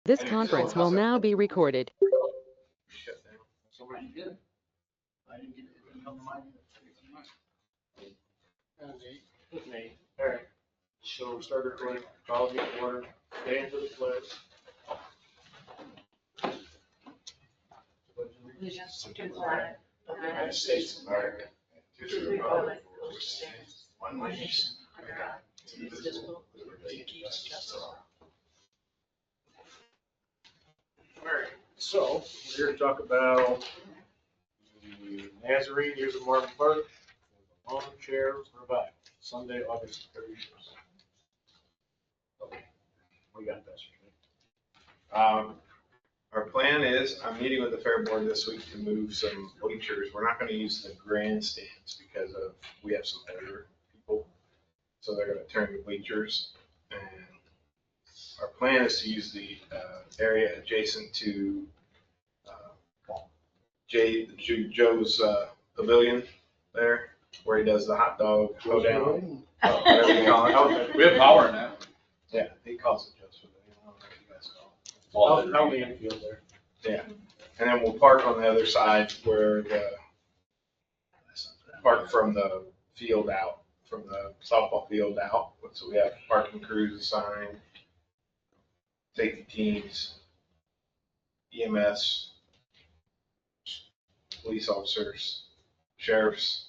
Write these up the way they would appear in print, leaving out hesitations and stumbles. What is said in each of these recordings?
This conference will now be recorded. Shut down. Somebody did. I didn't get it. Come to mind. Nate. All right. So start recording. Call the order. Stand for the pledge. Allegiance to the flag of the United States of America, and to the republic for which stands one nation under God, indivisible, with liberty and justice for all. All right. So we're here to talk about the Nazarene Years of Marvin Park, the Lawn Chair Revival, Sunday, August 31st. Okay. We got that. Our plan is, I'm meeting with the Fair Board this week to move some bleachers. We're not going to use the grandstands because we have some older people. So they're going to turn to bleachers. And our plan is to use the area adjacent to Joe's pavilion there, where he does the hot dog hoedown. We have power now. Yeah, he calls it Joe's pavilion. I don't know what you guys call it. Out in the infield there. Yeah, and then we'll park on the other side where park from the field out, from the softball field out. So we have parking crews assigned, safety teams, EMS, police officers, sheriffs,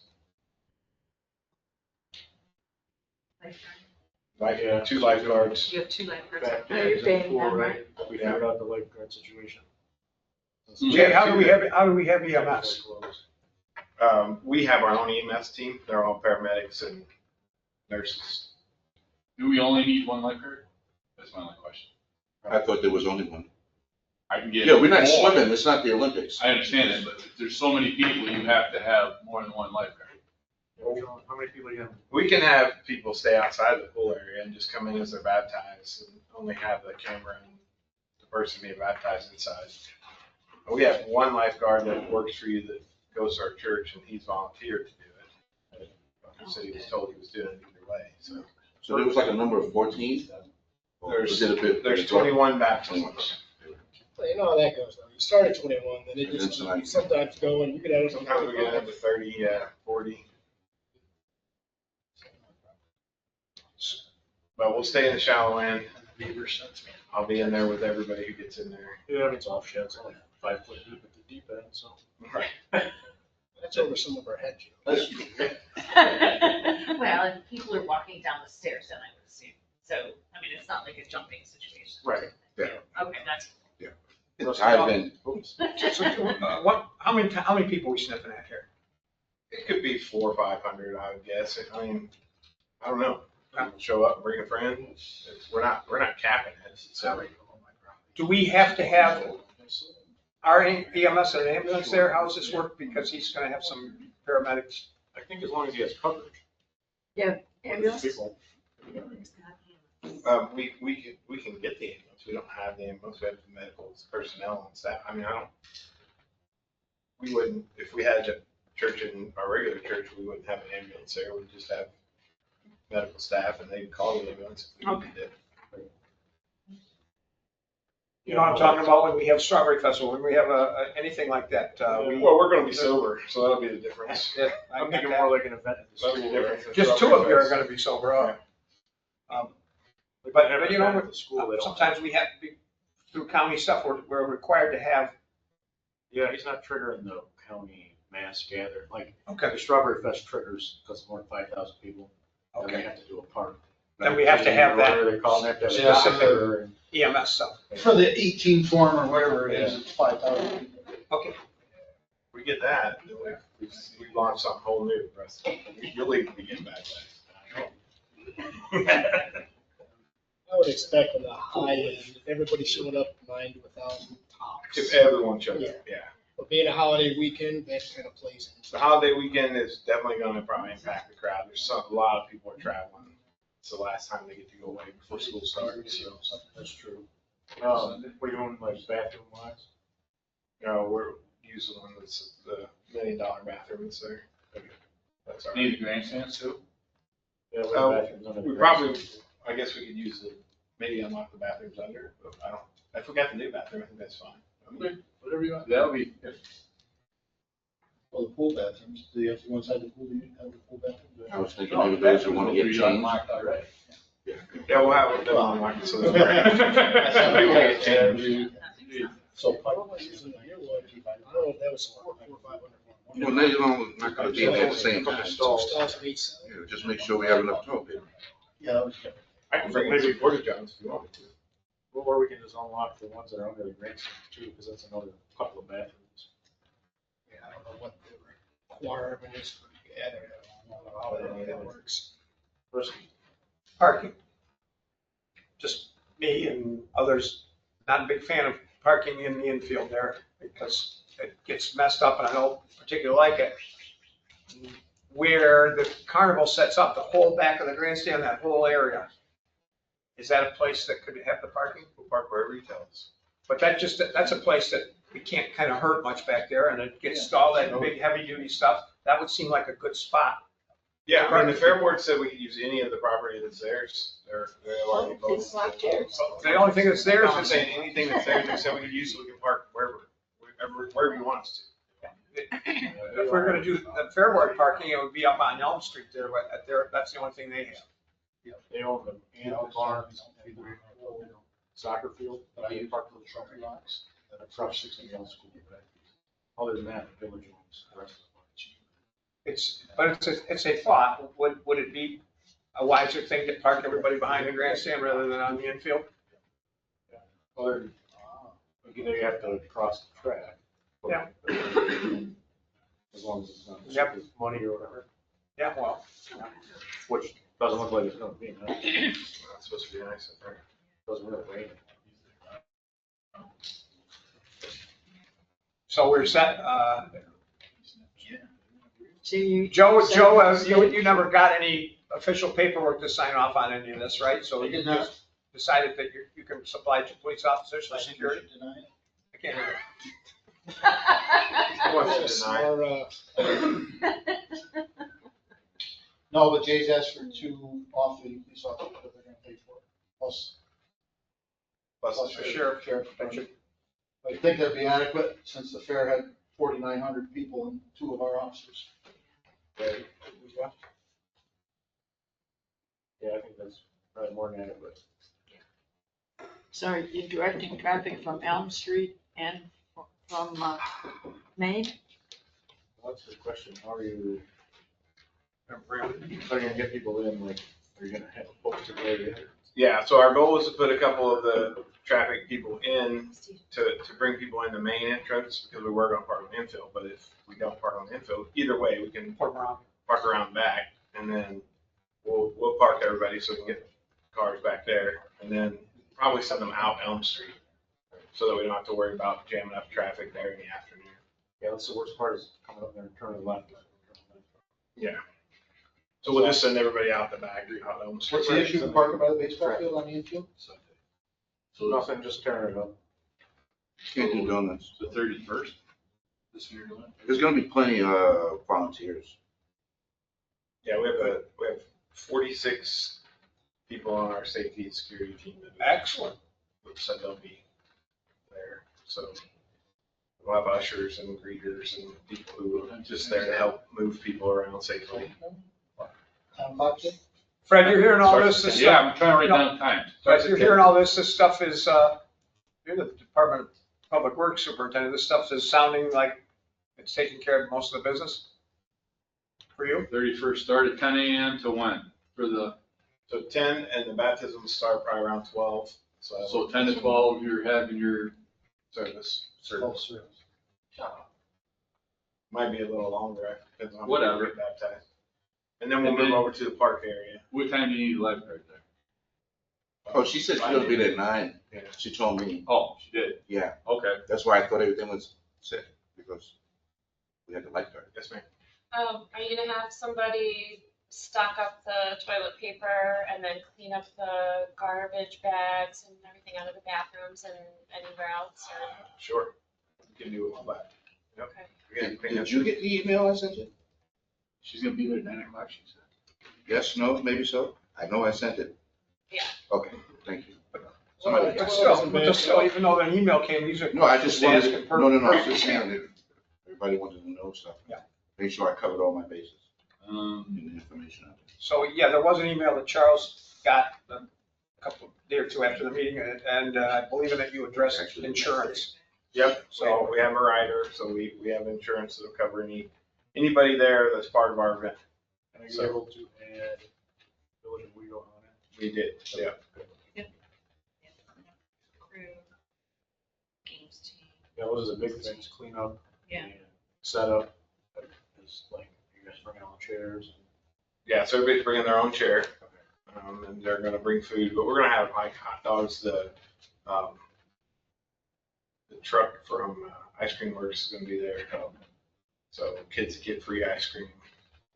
two lifeguards. You have two lifeguards. Back Oh, you're there, paying pool, them, right? We figured out the lifeguard situation. Jay, how do we have EMS? We have our own EMS team. They're all paramedics and nurses. Do we only need one lifeguard? That's my only question. I thought there was only one. I can get. Yeah, we're not more. swimming, it's not the Olympics. I understand that, but if there's so many people, you have to have more than one lifeguard. How many people do you have? We can have people stay outside the pool area and just come in as they're baptized and only have the camera and the person being baptized inside. We have one lifeguard that works for you that goes to our church and he's volunteered to do it. He said he was told he was doing it either way, so. So there was like a number of 14? There's 21 baptisms. Well, you know how that goes though. You start at 21, then it And just it's like- sometimes go and you can have Sometimes we get up to 30, 40. But we'll stay in the shallow end. I'll be in there with everybody who gets in there. Yeah, it's off sheds, only 5 foot deep at the deep end, so. Right. That's over some of our heads. That's- Well, and people are walking down the stairs then, I would assume. So, I mean, it's not like a jumping situation. Right. Yeah. Okay, that's. It's I've been, how many people are we sniffing at here? It could be 400 or 500, I would guess. I mean, I don't know. People show up and bring a friend. We're not capping it. So Do we have to have our EMS and ambulance there? How does this work? Because he's gonna have some paramedics. I think as long as he has coverage. Ambulance? People. we can get the ambulance. We don't have the ambulance. We have the medical personnel and staff. I mean, we wouldn't, if we had a church in our regular church, we wouldn't have an ambulance there. We'd just have medical staff and they'd call the ambulance if we needed it. You know what I'm talking about when we have Strawberry Festival, when we have anything like that. Well, we're going to be sober, so that'll be the difference. Yeah, I'm thinking more like an event at the That'll school. be the difference. right? Just two of you are gonna be sober, all right. But you know, At the school, they don't. sometimes we have to be, through county stuff, we're required to have. Yeah, he's not triggering the county mass gather. Like Okay. the Strawberry Fest triggers because more than 5,000 people. And they Okay. have to do a park. Then we have to have that. Whatever they call it, they have to Yeah. have specific. EMS stuff. For the 18 form or whatever it is, it's 5,000 people. Okay. If we get that, then we've launched something whole new for us. You'll even be getting baptized. I would expect on the high end, if everybody showed up 9 to 1,000 tops. If everyone shows up, yeah. But being a holiday weekend, that kind of plays in. The holiday weekend is definitely going to probably impact the crowd. There's a lot of people are traveling. It's the last time they get to go away before school starts. So, That's true. What are you doing, like bathroom wise? we're using one that's the $1 million bathroom that's there. That's all right. Need the grandstands too? Yeah, Oh, bathrooms under the we probably, grass. I guess we could use maybe unlock the bathrooms under, but if we got the new bathroom, I think that's fine. Whatever you want. That would be, Well, the pool bathrooms, do you have to go inside the pool, do you have the pool bathroom? I was thinking maybe those who want to get changed. already. Yeah, we'll have them unlocked, so it's great. People get changed. So parking is in here, what, I don't know if that was 400 or 500. Well, now you know, not gonna be there at the same time. Stalls and 8 Yeah, just make sure we have enough toilet paper. Yeah. I can bring maybe 40 Johns if you want me to. Well, or we can just unlock the ones that are under the grandstand too, because that's another couple of bathrooms. Yeah, I don't know what the requirement is for gathering. I don't know how any of that works. First, Parking. Just me and others, not a big fan of parking in the infield there because it gets messed up and I don't particularly like it. Where the carnival sets up, the whole back of the grandstand, that whole area, is that a place that could have the parking? We'll park wherever he tells. But that's a place that we can't kind of hurt much back there and it gets all that big heavy duty stuff. That would seem like a good spot. Yeah, I mean, the fair board said we could use any of the property that's theirs. They're allowed to vote. It's not theirs. The only thing that's there They're is not saying anything that's theirs, they said we could use it, we can park wherever you want us if we're gonna do the fair board parking, it would be up on Elm Street there, but that's the only thing they have. they own the animal barn, soccer field, they park the trophy lots, and across 60 middle school. Other than that, the village owns the rest of It's a thought, would it be a wiser thing to park everybody behind the grandstand rather than on the infield? it. Other, again, you have to cross the track. but- Yeah. As long as it's not Yep. money or whatever, Yeah, well, which doesn't look like it's gonna be, no. It's supposed to be nice up there. Doesn't really rain. so we're set, So you. Joe, you never got any official paperwork to sign off on any of this, right? So I you did not. just decided that you can supply to police officers for security? I can't hear you. Who wants to deny it? No, but Jay's asked for 2 off-duty police officers that they're gonna pay for, plus Plus, For sure. sheriff. I think that'd be adequate, since the fair had 4,900 people and 2 of our officers. Yeah, I think that's probably more than adequate. So are you directing traffic from Elm Street and from Main? That's the question, how are you gonna get people in, like, are you gonna have a posted area? Yeah, so our goal is to put a couple of the traffic people in to bring people in the main entrance because we were gonna park on the infield, but if we don't park on the infield, either way, we can Park around. park around back and then we'll park everybody so we can get cars back there and then probably send them out Elm Street so that we don't have to worry about jamming up traffic there in the afternoon. Yeah, that's the worst part is coming up there and turning left. Yeah. So we'll just send everybody out the back, out Elm Street. What's the issue with parking by the baseball field on the infield? So nothing, just tearing it up. Can't do donuts. The 31st, this year. There's gonna be plenty of volunteers. Yeah, we have 46 people on our safety and security team that Excellent. said they'll be there. So we'll have ushers and greeters and people who are just there to help move people around safely. 10 o'clock, Jay? Fred, you're hearing all this Yeah, stuff, I'm trying to write down times. Fred, you're hearing all this stuff is, you're the Department of Public Works Superintendent, this stuff is sounding like it's taking care of most of the business for you? 31st start at 10 a.m. to when? For the, So 10 and the baptisms start probably around 12. so 10 to 12, you're having your, Service. Service. Might be a little longer, depends on. Whatever. When we get baptized. And then we'll And move then- over to the park area. what time do you need a lifeguard there? Oh, she said she's gonna be there at 9. Yeah. She told me, Oh, she did, yeah, okay. that's why I thought everything was set, because we had the lifeguard. Yes, ma'am. Are you gonna have somebody stock up the toilet paper and then clean up the garbage bags and everything out of the bathrooms and anywhere else, or? Sure. We can do all that. Yep. Okay. We can clean up- Did you get the email I sent you? She's gonna be there at 9 o'clock, she said. Yes, no, maybe so? I know I sent it. Yeah. Okay, thank you. somebody. But still, even though an email came, these are. No, I just We're wanted, asking no, I'm purposes. just saying that everybody wanted to know stuff. Yeah. Make sure I covered all my bases Um, in the information out there. So, yeah, there was an email that Charles got a day or two after the meeting, and I believe in that you addressed Actually, insurance. Yep, so we have a rider, so we have insurance that'll cover anybody there that's part of our event. And are you able to add Village of Owego on it? We did, yeah. Crew, games team. That was a big thing, is clean up. Yeah. And set up, is like, you guys bring out chairs. Yeah, so everybody's bringing their own chair, and they're gonna bring food, but we're gonna have like hot dogs, the truck from Ice Cream Works is gonna be there, so kids get free ice cream.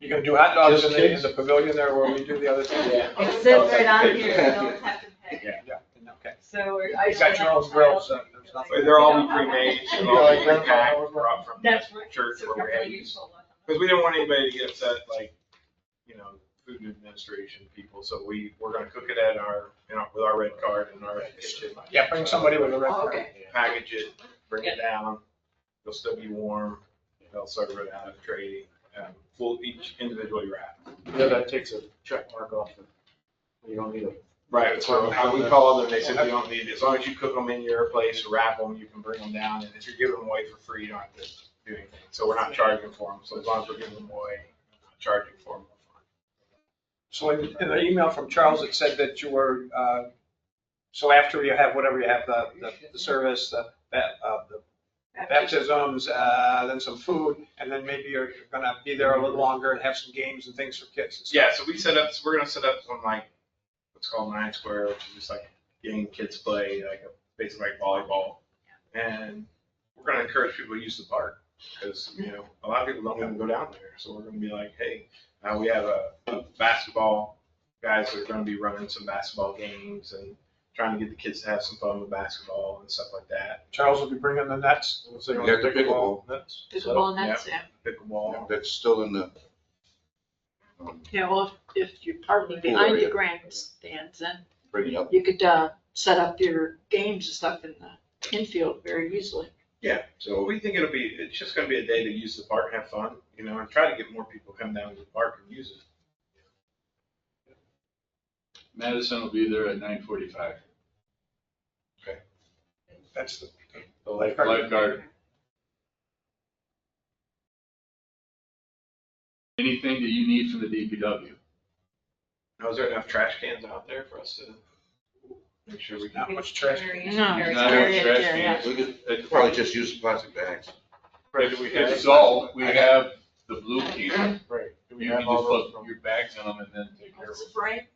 You're gonna do hot dogs Just in kids? the pavilion there where we do the other thing? Yeah. It says right on here, you don't have to pay. Yeah. Yeah, okay. So we're. You got your own grills, there's nothing. They're all pre-made, they're all pre-packed, brought from That's the right. church So where we really had useful. because we didn't want anybody to get upset, like, food administration people, so we're gonna cook it at with our red card and our kitchen. Yeah, bring somebody with a red Oh, card. okay. Package it, bring it down, it'll still be warm, they'll serve it out of tray, full, each individually wrapped. Yeah, that takes a check mark off it. You don't need a. Right, so how we called them, they said you don't need, as long as you cook them in your place, wrap them, you can bring them down, and if you're giving them away for free, you don't have to do anything. So we're not charging for them, so as long as we're giving them away, we're not charging for them. So in the email from Charles, it said that you were, so after you have whatever you have, the service, the baptisms, then some food, and then maybe you're gonna be there a little longer and have some games and things for kids and stuff. Yeah, so we're gonna set up some like, what's called 9 Square, which is just like getting kids play, like basically like volleyball. And we're gonna encourage people to use the park, because, a lot of people don't even go down there. So we're gonna be like, hey, we have a basketball, guys that are gonna be running some basketball games and trying to get the kids to have some fun with basketball and stuff like that. Charles will be bringing the nets. So you Yeah, want the pickleball nets? Pickleball nets, yeah. Pickleball. That's still in the, Yeah, well, if you're parking behind the grandstands, then bring it up. you could, set up your games and stuff in the infield very easily. Yeah, so we think it's just gonna be a day to use the park, have fun, and try to get more people come down to the park and use it. Madison will be there at 9:45. That's the Lifeguard. Anything that you need from the DPW. Now, is there enough trash cans out there for us to make sure we Not can? much trash. No, Not it's enough very, trash very, cans. We could probably just use plastic bags. If so, we have the blue can. Right. Do we You have can all just those put from? your bags in them and then take care of What's it. the frame?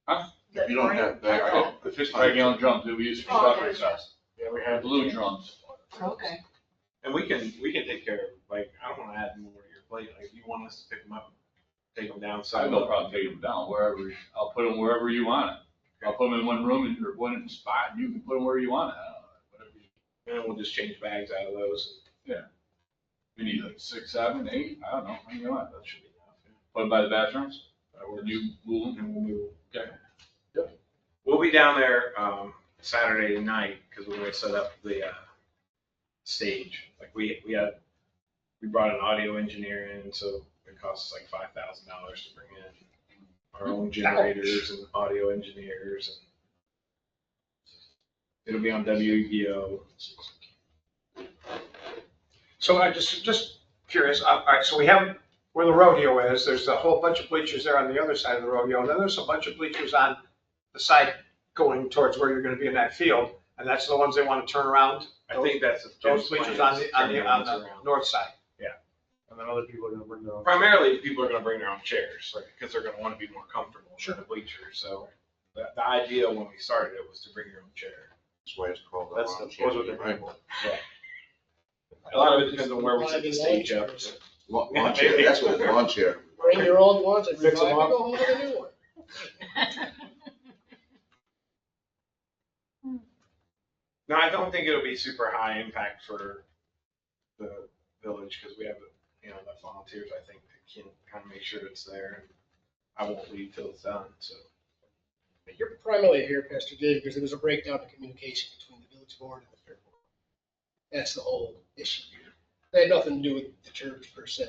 Huh? If you don't have bags. Oh, the 55-gallon drums that we use for Oh, soccer okay. sauce. Yeah, we The have. blue drums. Okay. And we can take care of, like, I don't wanna add more to your plate, like, if you want us to pick them up, take them down. I have no problem taking them down wherever, I'll put them wherever you want it. I'll put them in one room or one spot, and you can put them where you want it. I don't know, whatever you. And we'll just change bags out of those. You need like 6, 7, 8, I don't know, how you want. That should be enough. Put them by the bathrooms, That and works. you move them. And we'll move. Okay. We'll be down there, Saturday night, because we're gonna set up the, stage. Like, we brought an audio engineer in, so it costs us like $5,000 to bring in our own generators and audio engineers. And it'll be on WEBO. So I just curious, all right, so we have where the rodeo is, there's a whole bunch of bleachers there on the other side of the rodeo, and then there's a bunch of bleachers on the side going towards where you're gonna be in that field, and that's the ones they wanna turn around? I think that's. Those bleachers on the north side. And then other people are gonna bring their own. Primarily, people are gonna bring their own chairs, because they're gonna wanna be more comfortable Sure. in the bleachers, so. The idea when we started it was to bring your own chair. That's why it's called. That's the, those are the Right. people. A lot of it depends on where we set the stage up. Lawn chair, that's what it's, lawn chair. Bring your old ones and Fix 'em revive up. and go home with a new one. No, I don't think it'll be super high impact for the village, because we have, enough volunteers, I think, that can kind of make sure it's there. I won't leave till it's done, so. But you're primarily here, Pastor Dave, because there was a breakdown in communication between the village board and the fair board. That's the whole issue here. They had nothing to do with the church per se.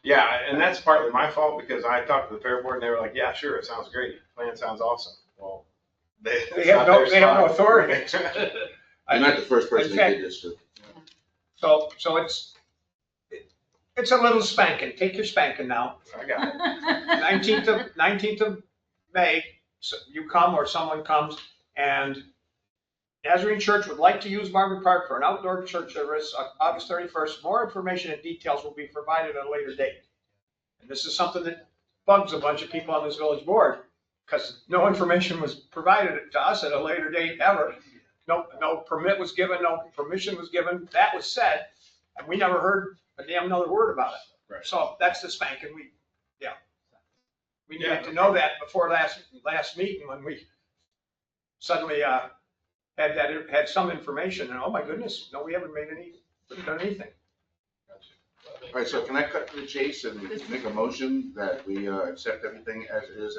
Yeah, and that's partly my fault because I talked to the fair board and they were like, yeah, sure, it sounds great. Plan sounds awesome. Well, They have no authority. I'm not the first person In that fact- did this to. So it's a little spanking. Take your spanking now. I got it. 19th of May, so you come or someone comes, and Nazarene Church would like to use Marvin Park for an outdoor church service on August 31st. More information and details will be provided at a later date. And this is something that bugs a bunch of people on this village board, because no information was provided to us at a later date ever. No permit was given, no permission was given. That was said, and we never heard a damn another word about it. Right. So that's the spanking. We needed to know that before last meeting when we suddenly had some information, and oh my goodness, no, we haven't done anything. All right, so can I cut to the chase and make a motion that we accept everything as it is,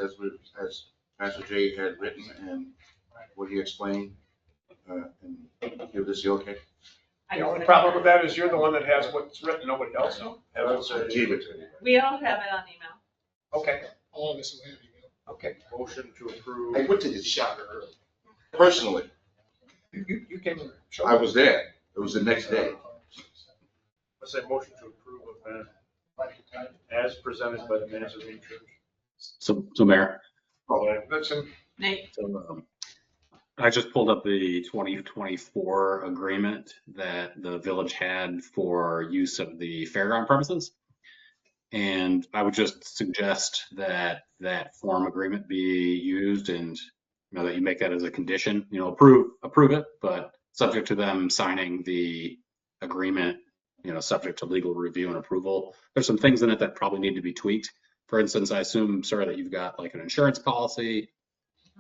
as Pastor Jay had written and what he explained, and give this the okay? The only problem with that is you're the one that has what's written, nobody else knows. I gave it to you. We all have it on email. Okay, All of us will have email. okay. Motion to approve. I went to the shop personally. You came and showed. I was there. It was the next day. Let's say motion to approve event as presented by the Nazarene Church. So Mayor, Listen, Nate, I just pulled up the 2024 agreement that the village had for use of the fairground premises. And I would just suggest that that form agreement be used and, that you make that as a condition, approve it, but subject to them signing the agreement, subject to legal review and approval. There's some things in it that probably need to be tweaked. For instance, I assume, sir, that you've got like an insurance policy.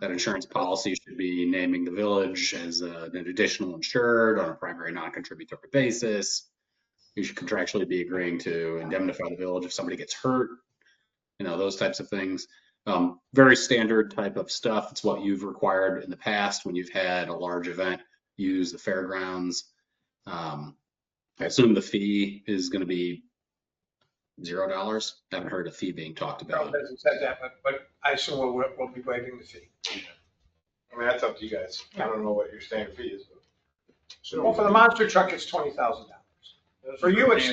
That insurance policy should be naming the village as an additional insured on a primary non-contributory basis. You should contractually be agreeing to indemnify the village if somebody gets hurt, those types of things. Very standard type of stuff. It's what you've required in the past when you've had a large event use the fairgrounds. I assume the fee is going to be $0. Haven't heard a fee being talked Carl about. hasn't said that, but I assume we'll be waiving the fee. I mean, that's up to you guys. I don't know what your standard fee is. Well, for the monster truck, it's $20,000. For you, it's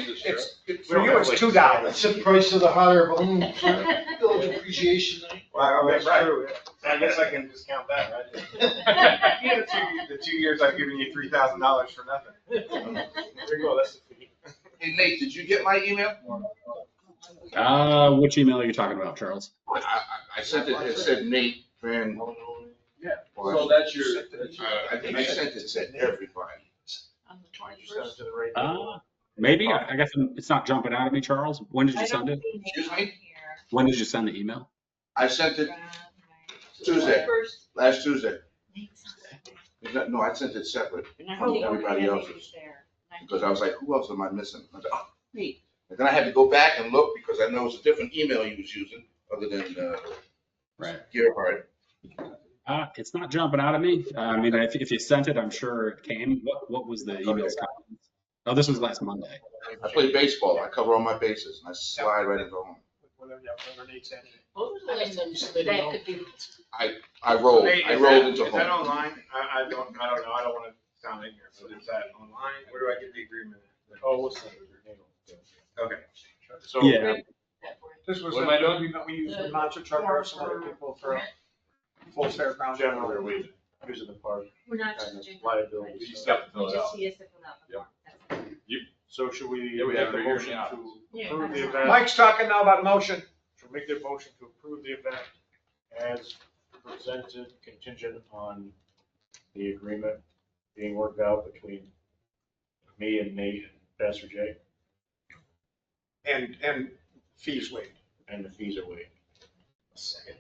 $2. That's the price of the hot air balloon village appreciation night. Well, that's Right. true. I guess I can discount that, right? Yeah, the 2 years I've given you $3,000 for nothing. There you go, that's the fee. Hey, Nate, did you get my email? Which email are you talking about, Charles? I sent it, it said Nate Van. Yeah, so that's your, I think I sent it to everybody. on the You send it 21st. to the right. Maybe. I guess it's not jumping out at me, Charles. When did you send it? Excuse me? When did you send the email? I sent it Tuesday, last Tuesday. No, I sent it separate from everybody else's, because I was like, who else am I missing? I thought, oh, Nate. And then I had to go back and look because I know it's a different email he was using other than Right. Gerhard. It's not jumping out at me. I mean, if you sent it, I'm sure it came. What was the email's content? Oh, this was last Monday. I play baseball. I cover all my bases and I slide right into home. Whatever Nate said. What was the Last time you last submitted that all- could be? I rolled. Nate, I is rolled that- into Is that home. online? I don't know. I don't want to sound ignorant, but is that online? Where do I get the agreement? Oh, we'll send it. Okay. So. Yeah. This was What an am I doing? agreement we used with Monster Truck or some other people for a full fairground. Generally, are we using the park We're not kind changing. of liability? you just got to fill it out. He has to fill out the form. That's it. So should we Yeah, we make have the it here motion now. to approve the event? Mike's talking now about motion. Should we make the motion to approve the event as presented, contingent on the agreement being worked out between me and Nate and Pastor Jay, And fees waived. and the fees are waived? Second.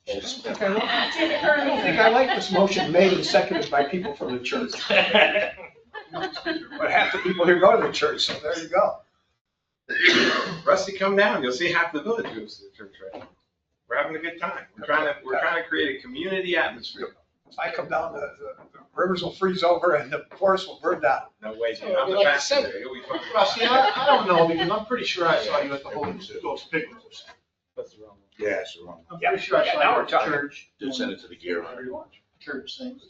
I don't think I like this motion made and seconded by people from the church. But half the people here go to the church, so there you go. Rusty, come down. You'll see half the village goes to the church right now. We're having a good time. We're trying to create a community atmosphere. If I come down, the rivers will freeze over and the forest will burn down. No way, dude. So, I'm the like pastor December. there. You'll be fine. Rusty, I don't know, because I'm pretty sure I saw you at the those picnics. That's the wrong one. Yeah, it's wrong. I'm Yeah, pretty sure I yeah, saw now you we're at talking. church. Did send it to the gear. Church things.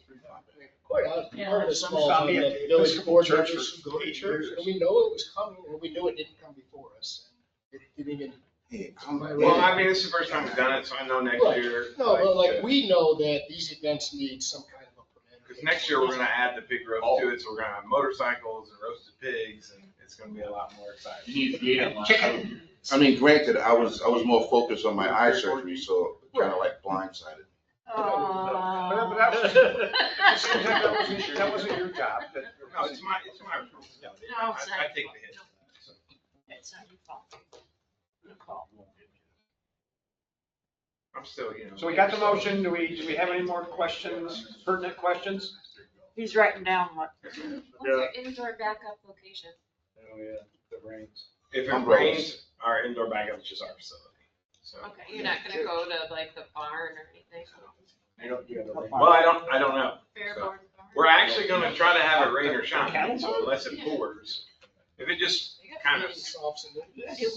Quite honestly, Yeah, part of the some small stop thing me that at the village Episcopal board church members for who go to 8 church, years. and we know it was coming, and we knew it didn't come before us. It didn't even. Hey, come by. Well, I mean, this is the first time we've done it, so I know next Right. year. No, but like, we know that these events need some kind of a preventative. Because next year we're gonna add the pig roast to it, so we're gonna have motorcycles and roasted pigs, and it's gonna be a lot more exciting. You need the gate unlocked. Chicken. I mean, granted, I was more focused on my eye surgery, so kind of like blindsided. But that was, it seems like that wasn't your job. No, it's my responsibility. No, it's not I your take fault. the hit. So, It's not your fault. Your fault. I'm still, So we got the motion. Do we have any more questions, pertinent questions? He's writing down what. What's your indoor backup location? Oh, yeah, the rains. If it Umbrellas. rains, our indoor backup is just our facility. So, Okay, you're not gonna go to like the barn or anything? You don't, you have the rain. well, I don't know. Fair So, barn. we're actually gonna try to have it rain or shine, so unless it pours, if it just kind of, It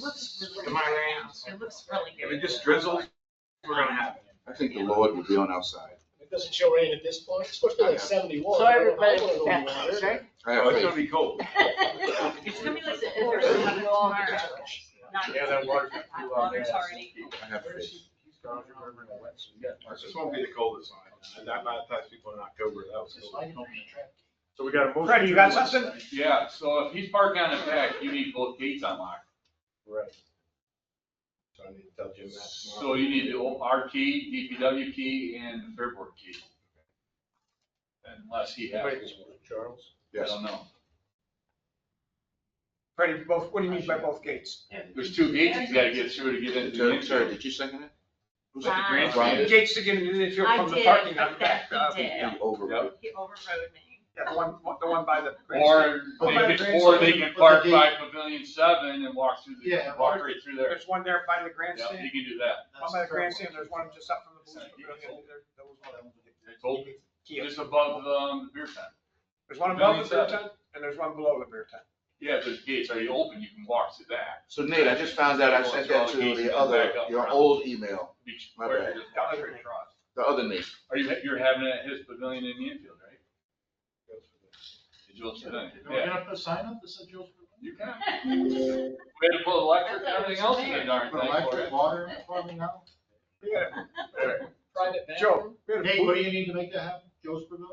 looks really Am I good. right? It looks really if good. it just drizzles, we're gonna have it. I think the Lord will be on our side. It doesn't show rain at this point, it's supposed to be like 71. So I don't know everybody, how long it'll be that's water. right. I have Oh, it's faith. gonna be cold. It's gonna be like the, if there's someone tomorrow. Not- Yeah, that water's gonna cool out Water's fast. already. I have faith. This won't be the coldest one. I baptized people in October, that was cold. So we got a motion. Freddie, you got something? Yeah, so if he's parking on the back, you need both gates unlocked. Right. So I need to tell Jim that tomorrow. So you need the our key, DPW key, and the Fairboard key. Unless he has, Wait, Charles? I Yes. don't know. Freddie, both, what do you mean by both gates? There's two gates he's gotta get through to get into the Terry, infield. did you second it? Who At the seconded it? grandstand. The gates to get into the infield I from the did, parking on the but back. that he did. Yeah, You overrode. He overrode me. the one by the. grandstand. Or they can park by Pavilion 7 and walk through the, Yeah. walk right through there. There's one there by the Yeah, grandstand. you can do that. One by the grandstand, there's one just up from the booth pavilion. There was one. It's open, just above the beer tent. There's one above the beer tent and there's one below the beer tent. Yeah, if there's gates already open, you can walk through that. So Nate, I just found out I sent that to the other, your old email, Beach, My where bad. you just walk straight across. the other Nate. Are you're having it at his pavilion in the infield, right? The Joe's Pavilion, We're yeah, gonna put a sign up that says Joe's. you can. We had to put electric and everything else in the darn thing for it. water, plumbing now? Yeah. Private Joe, bathroom. we had a Nate, booth. what do you need to make that happen? Joe's Pavilion?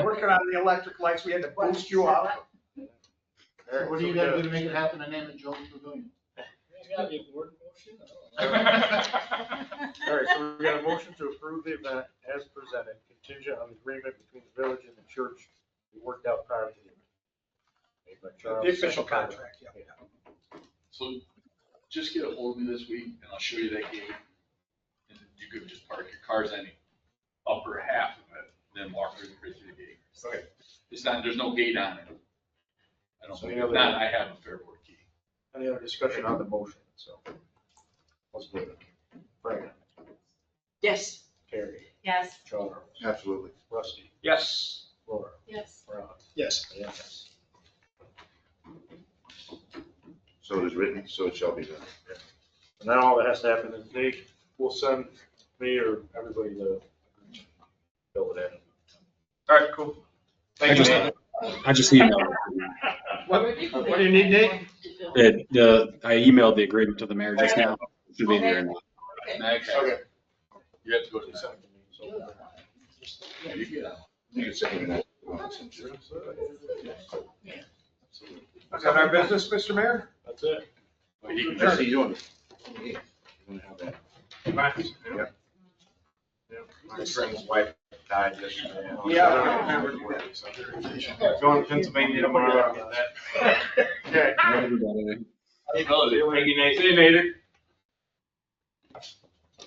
Working on the electric lights, we had to boost you out. What do you gotta do to make it happen and name it Joe's Pavilion? There's gotta be a board motion, I don't know. All right, so we got a motion to approve the event as presented, contingent on the agreement between the village and the church we worked out prior to the event. Made by Charles, The official second by- contract, yeah. So just get a hold of me this week and I'll show you that gate. And you could just park your cars any upper half of it, then walk right through the gate. Okay. It's not, there's no gate on it. I don't So think, you have if not, a- I have a Fairboard key. Any other discussion on the motion, so. Let's do it. Brandon, Yes. Terry, Yes. Charles, Absolutely. Rusty, Yes. Laura, Yes. Ron, Yes. yes. So it is written, so it shall be done. And then all that has to happen is Nate will send me or everybody the fill it in. All right, cool. I Thank you, just, Nate. I just emailed. What do you need, Nate? I emailed the agreement to the mayor just now. It should be in your inbox. Okay. You have to go to the center. Yeah, you get out. You can second that. Is that our business, Mr. Mayor? That's it. But he can I see you on the. You're gonna have that. Yep. My friend's wife died yesterday. Yeah. I don't remember. So, going to Pennsylvania tomorrow. Get that. Okay. Everybody. Thank you, Nate. See you, Nate.